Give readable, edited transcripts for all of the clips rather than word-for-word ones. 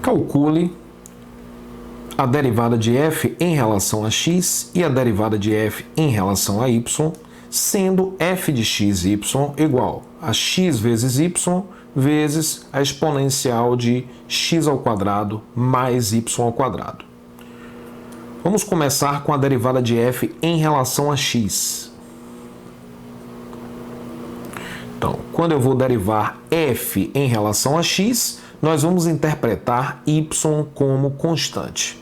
Calcule a derivada de f em relação a x e a derivada de f em relação a y, sendo f de x e y igual a x vezes y vezes a exponencial de x ao quadrado mais y ao quadrado. Vamos começar com a derivada de f em relação a x. Então, quando eu vou derivar f em relação a x, nós vamos interpretar y como constante.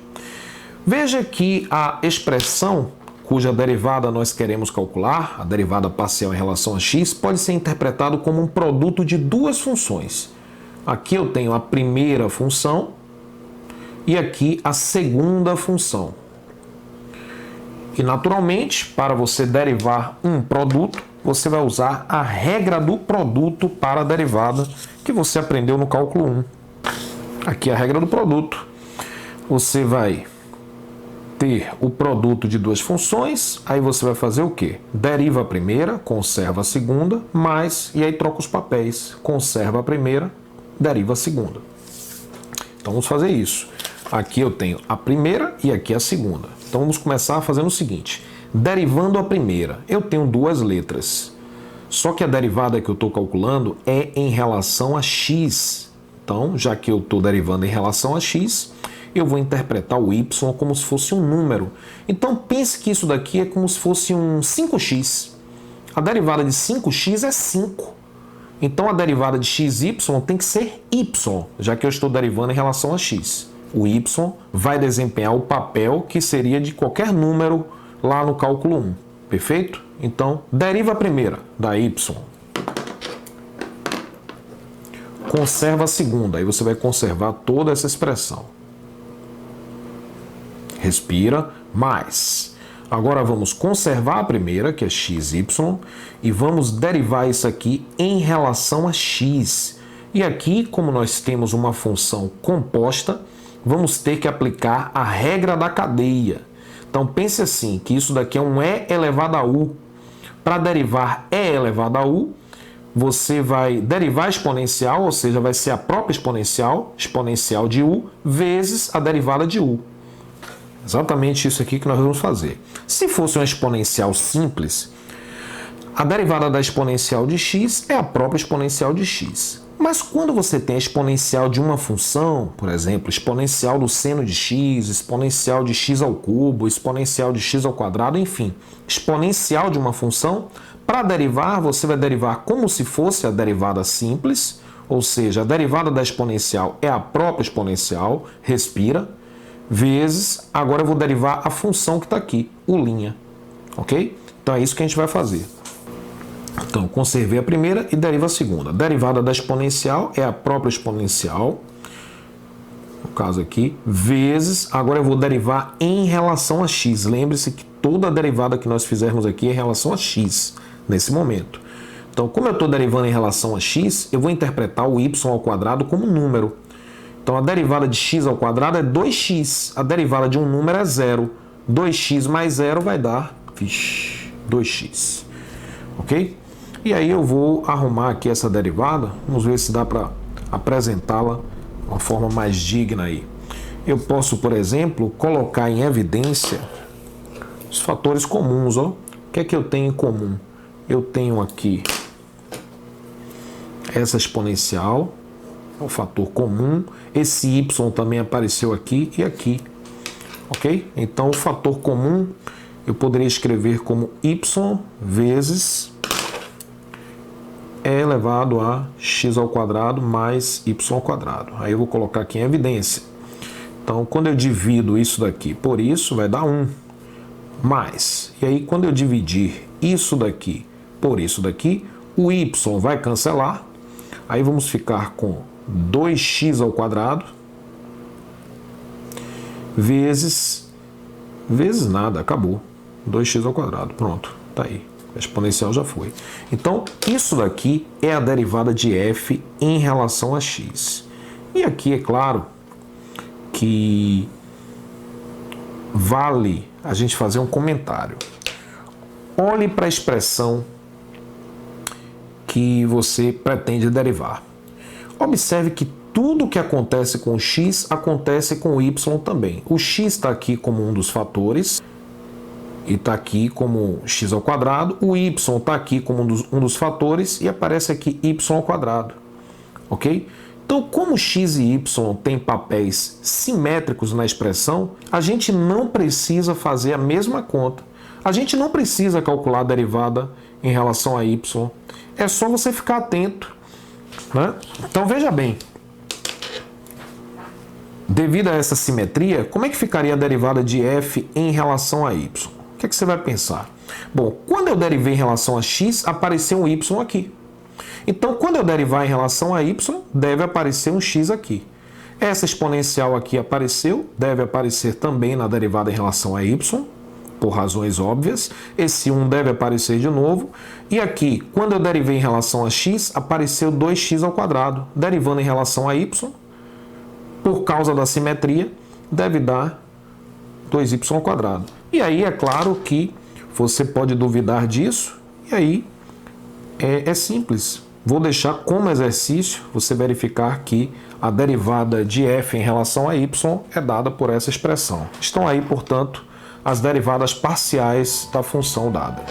Veja que a expressão cuja derivada nós queremos calcular, a derivada parcial em relação a x, pode ser interpretado como um produto de duas funções. Aqui eu tenho a primeira função e aqui a segunda função. E naturalmente, para você derivar um produto, você vai usar a regra do produto para a derivada que você aprendeu no cálculo 1. Aqui é a regra do produto. Você vai ter o produto de duas funções, aí você vai fazer o quê? Deriva a primeira, conserva a segunda, mais, e aí troca os papéis. Conserva a primeira, deriva a segunda. Então vamos fazer isso. Aqui eu tenho a primeira e aqui a segunda. Então vamos começar fazendo o seguinte. Derivando a primeira, eu tenho duas letras. Só que a derivada que eu estou calculando é em relação a x. Então, já que eu estou derivando em relação a x, eu vou interpretar o y como se fosse um número. Então pense que isso daqui é como se fosse um 5x. A derivada de 5x é 5. Então a derivada de xy tem que ser y, já que eu estou derivando em relação a x. O y vai desempenhar o papel que seria de qualquer número lá no cálculo 1. Perfeito? Então, deriva a primeira da y. Conserva a segunda. Aí você vai conservar toda essa expressão. Respira, mais. Agora vamos conservar a primeira, que é xy, e vamos derivar isso aqui em relação a x. E aqui, como nós temos uma função composta, vamos ter que aplicar a regra da cadeia. Então pense assim, que isso daqui é um e elevado a u. Para derivar e elevado a u, você vai derivar a exponencial, ou seja, vai ser a própria exponencial, exponencial de u, vezes a derivada de u. Exatamente isso aqui que nós vamos fazer. Se fosse uma exponencial simples, a derivada da exponencial de x é a própria exponencial de x. Mas quando você tem a exponencial de uma função, por exemplo, exponencial do seno de x, exponencial de x ao cubo, exponencial de x ao quadrado, enfim, exponencial de uma função, para derivar, você vai derivar como se fosse a derivada simples, ou seja, a derivada da exponencial é a própria exponencial, respira, vezes, agora eu vou derivar a função que está aqui, u', ok? Então é isso que a gente vai fazer. Então, conservei a primeira e deriva a segunda. A derivada da exponencial é a própria exponencial, no caso aqui, vezes, agora eu vou derivar em relação a x. Lembre-se que toda a derivada que nós fizermos aqui é em relação a x, nesse momento. Então, como eu estou derivando em relação a x, eu vou interpretar o y ao quadrado como número. Então, a derivada de x ao quadrado é 2x. A derivada de um número é 0. 2x mais 0 vai dar 2x. Ok? E aí eu vou arrumar aqui essa derivada. Vamos ver se dá para apresentá-la de uma forma mais digna aí. Eu posso, por exemplo, colocar em evidência os fatores comuns. Ó. O que é que eu tenho em comum? Eu tenho aqui essa exponencial, o fator comum. Esse y também apareceu aqui e aqui. Ok? Então, o fator comum eu poderia escrever como y vezes e elevado a x ao quadrado mais y ao quadrado. Aí eu vou colocar aqui em evidência. Então, quando eu divido isso daqui por isso, vai dar 1. Mais. E aí, quando eu dividir isso daqui por isso daqui, o y vai cancelar. Aí vamos ficar com 2x ao quadrado vezes nada, acabou. 2x ao quadrado, pronto, tá aí. A exponencial já foi. Então, isso daqui é a derivada de f em relação a x. E aqui é claro que vale a gente fazer um comentário. Olhe para a expressão que você pretende derivar. Observe que tudo que acontece com o x acontece com o y também. O x está aqui como um dos fatores e está aqui como x ao quadrado. O y está aqui como um dos fatores e aparece aqui y ao quadrado. Ok? Então, como x e y têm papéis simétricos na expressão, a gente não precisa fazer a mesma conta. A gente não precisa calcular a derivada em relação a y. É só você ficar atento, né? Então, veja bem. Devido a essa simetria, como é que ficaria a derivada de f em relação a y? O que é que você vai pensar? Bom, quando eu derivei em relação a x, apareceu um y aqui. Então, quando eu derivar em relação a y, deve aparecer um x aqui. Essa exponencial aqui apareceu, deve aparecer também na derivada em relação a y, por razões óbvias. Esse 1 deve aparecer de novo. E aqui, quando eu derivei em relação a x, apareceu 2x ao quadrado. Derivando em relação a y, por causa da simetria, deve dar 2y ao quadrado. E aí, é claro que você pode duvidar disso, e aí é simples. Vou deixar como exercício você verificar que a derivada de f em relação a y é dada por essa expressão. Estão aí, portanto, as derivadas parciais da função dada.